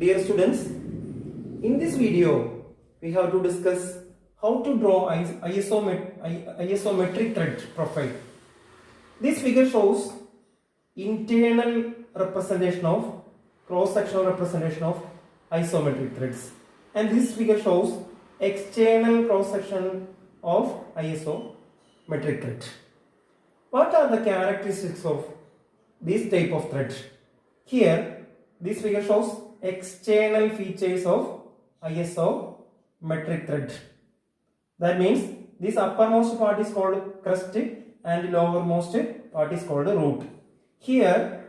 Dear students, in this video we have to discuss how to draw isometric thread profile. This figure shows internal representation of cross-sectional representation of isometric threads, and this figure shows external cross-section of isometric thread. What are the characteristics of this type of thread? Here, this figure shows external features of isometric thread. That means this uppermost part is called crest and lowermost part is called root. Here,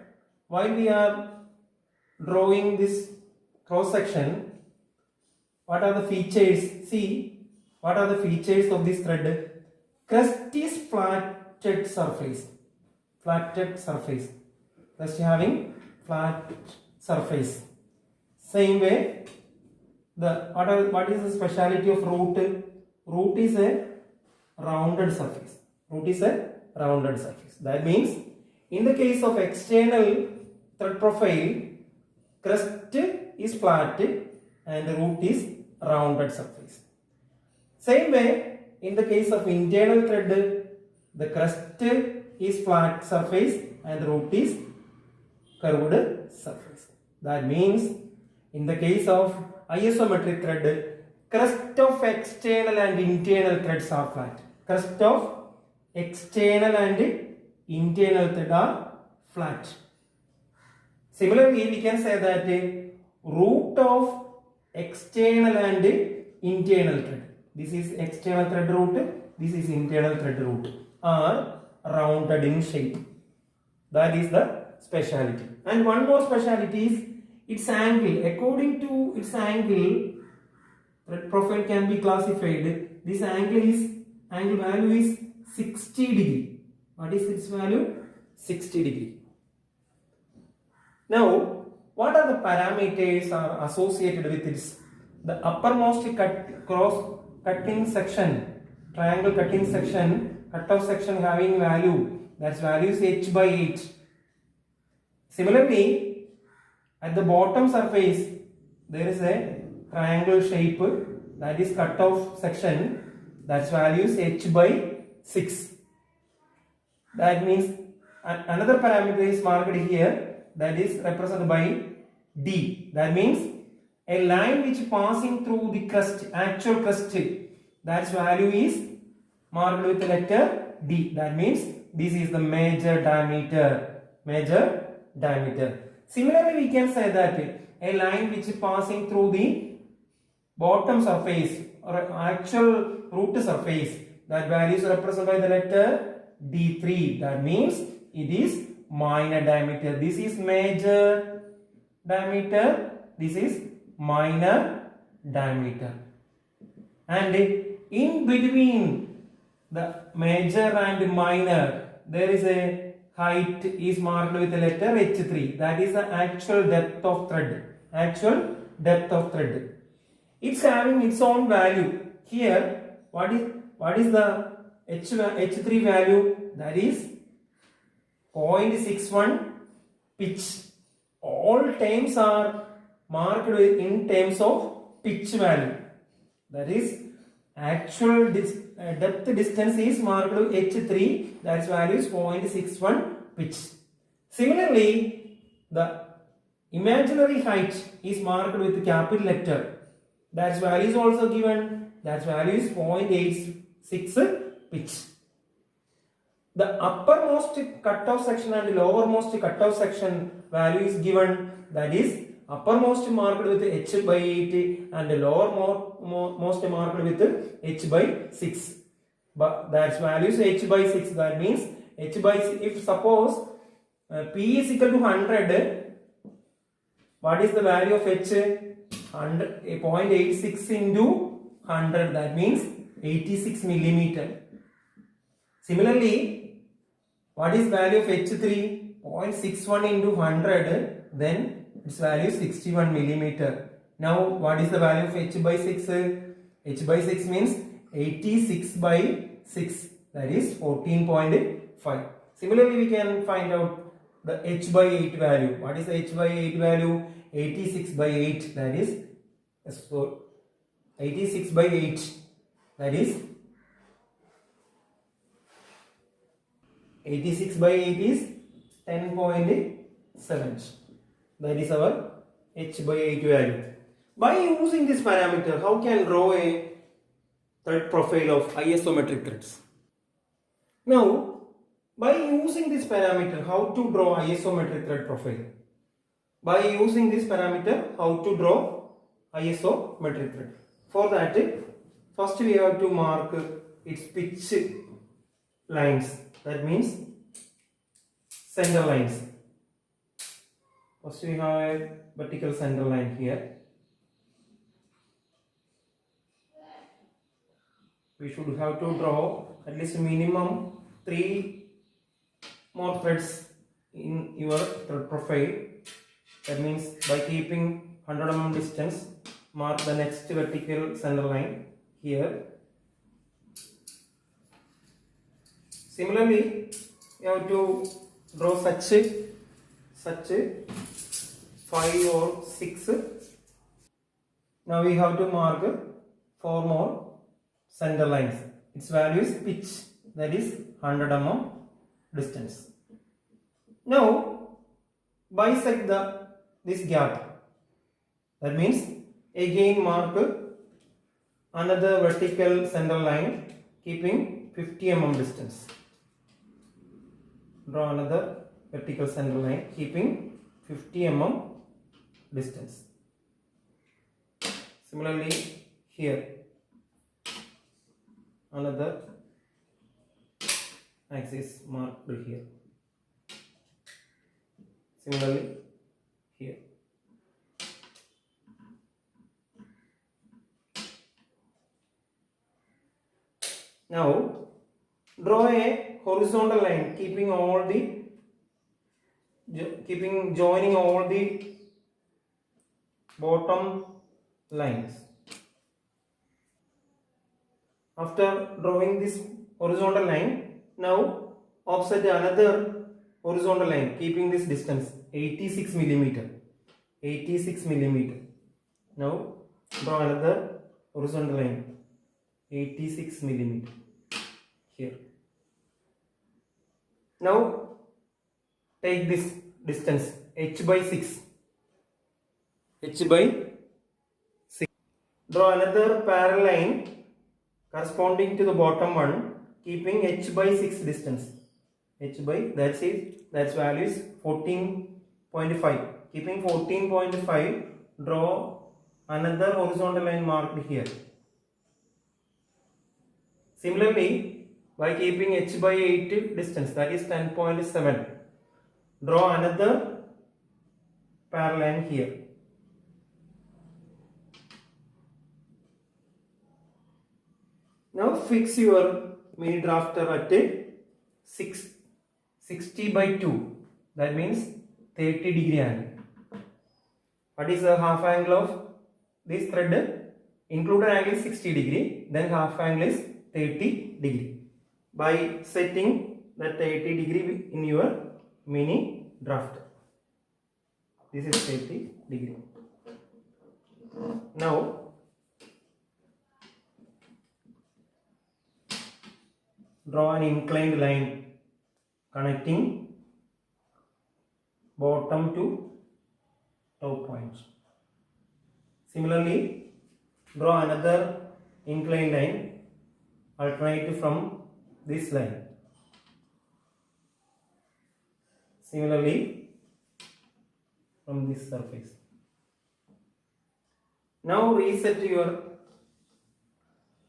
while we are drawing this cross section, what are the features? See, what are the features of this thread? Crest is flatted surface. Flatted surface. Crest having flat surface. Same way, what is the speciality of root? Root is a rounded surface. Root is a rounded surface. That means, in the case of external thread profile, crest is flat and root is rounded surface. Same way, in the case of internal thread, the crest is flat surface and root is curved surface. That means, in the case of isometric thread, crest of external and internal threads are flat. Crest of external and internal thread are flat. Similarly, we can say that root of external and internal thread, this is external thread root, this is internal thread root, are rounded in shape. That is the speciality. And one more speciality is its angle. According to its angle, thread profile can be classified. This angle value is 60 degree. What is its value? 60 degree. Now, what are the parameters are associated with this? The uppermost cutting section, triangle cutting section, cutoff section having value, that's value is h by 8. Similarly, at the bottom surface, there is a triangle shape, that is cutoff section, that's value is h by 6. That means another parameter is marked here, that is represented by d. That means a line which passing through the crest, actual crest, that's value is marked with the letter d. That means this is the major diameter. Major diameter. Similarly, we can say that a line which is passing through the bottom surface or actual root surface, that value is represented by the letter d3. That means it is minor diameter. This is major diameter, this is minor diameter. And in between the major and minor, there is a height is marked with the letter h3. That is the actual depth of thread. Actual depth of thread. It's having its own value. Here, what is the h3 value? That is 0.61 pitch. All terms are marked in terms of pitch value. That is, actual depth distance is marked with h3, that's value is 0.61 pitch. Similarly, the imaginary height is marked with capital letter, that's value is also given, that's value is 0.86 pitch. The uppermost cutoff section and lowermost cutoff section value is given, that is uppermost marked with h by 8 and lowermost marked with h by 6. But that's value is h by 6. That means h by 6, if suppose p is equal to 100, what is the value of h? 0.86 into 100, that means 86 millimeter. Similarly, what is value of h3? 0.61 into 100, then its value is 61 millimeter. Now, what is the value of h by 6? H by 6 means 86 by 6, that is 14.5. Similarly, we can find out the h by 8 value. What is the h by 8 value? 86 by 8, that is, so 86 by 8, that is 86 by 8 is 10.7. That is our h by 8 value. By using this parameter, how can draw a thread profile of isometric threads? Now, by using this parameter, how to draw isometric thread profile? By using this parameter, how to draw isometric thread? For that, first we have to mark its pitch lines. That means center lines. First we have a vertical center line here. We should have to draw at least minimum 3 more threads in your thread profile. That means by keeping 100 mm distance, mark the next vertical center line here. Similarly, you have to draw such 5 or 6. Now we have to mark 4 more center lines. Its value is pitch, that is 100 mm distance. Now bisect this gap. That means again mark another vertical center line keeping 50 mm distance. Draw another vertical center line keeping 50 mm distance. Similarly, here another axis marked here. Similarly, here. Now, draw a horizontal line joining all the bottom lines. After drawing this horizontal line, now offset another horizontal line keeping this distance 86 millimeter. 86 millimeter. Now draw another horizontal line 86 millimeter here. Now take this distance h by 6. H by 6. Draw another parallel line corresponding to the bottom one, keeping h by 6 distance. H by, that's value is 14.5. Keeping 14.5, draw another horizontal line marked here. Similarly, by keeping h by 8 distance, that is 10.7, draw another parallel line here. Now fix your mini drafter at 60 by 2. That means 30-degree angle. What is the half angle of this thread? Included angle is 60-degree, then half angle is 30-degree. By setting that 30-degree in your mini drafter. This is 30-degree. Now draw an inclined line connecting bottom to top point. Similarly, draw another inclined line alternate from this line. Similarly, from this surface. Now reset your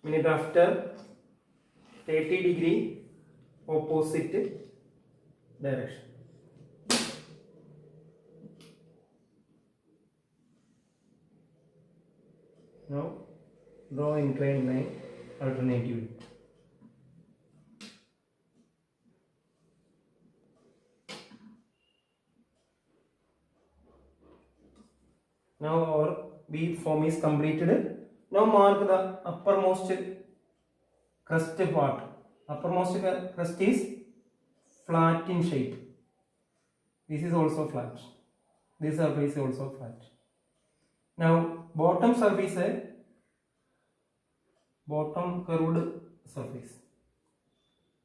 mini drafter 30-degree opposite direction. Now draw inclined line alternatively. Now our bead form is completed. Now mark the uppermost crust part. Uppermost crust is flat in shape. This is also flat. This surface is also flat. Now bottom surface is bottom curved surface.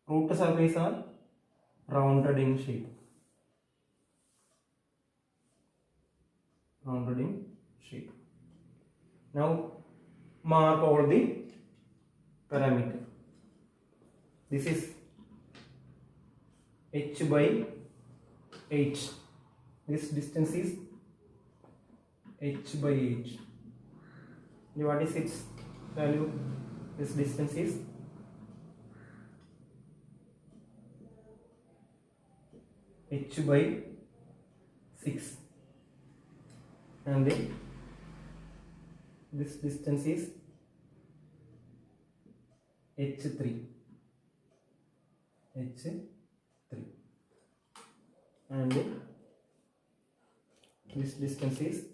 Root surface are rounded in shape. Rounded in shape. Now mark all the parameter. This is h by 8. This distance is h by 8. What is its value? This distance is h by 6, and this distance is h3, and this distance is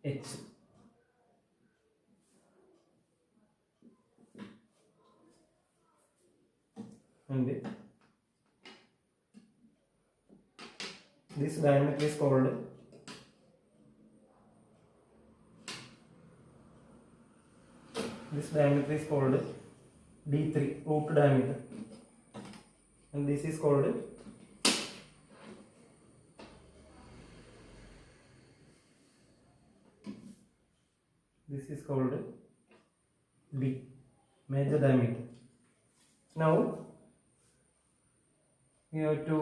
h. And this diameter is called D3, root diameter, and this is called D, major diameter. Now we have to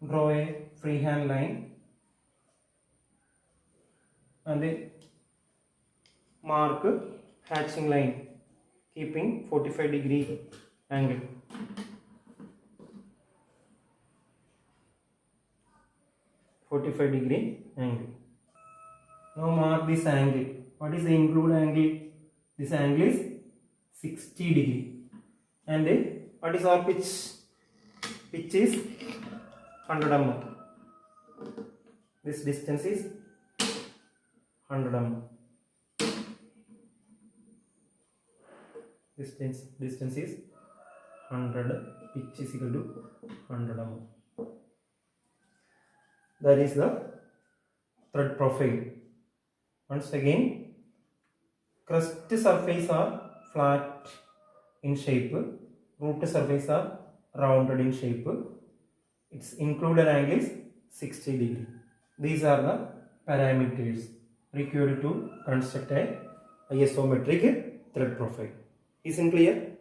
draw a freehand line and mark hatching line keeping 45-degree angle. Now mark this angle. What is the included angle? This angle is 60-degree. And what is our pitch? Pitch is 100 mm. This distance is 100 mm. Distance is 100. Pitch is equal to 100 mm. That is the thread profile. Once again, crust surface are flat in shape, root surface are rounded in shape. Its included angle is 60-degree. These are the parameters required to construct a isometric thread profile. Is it clear?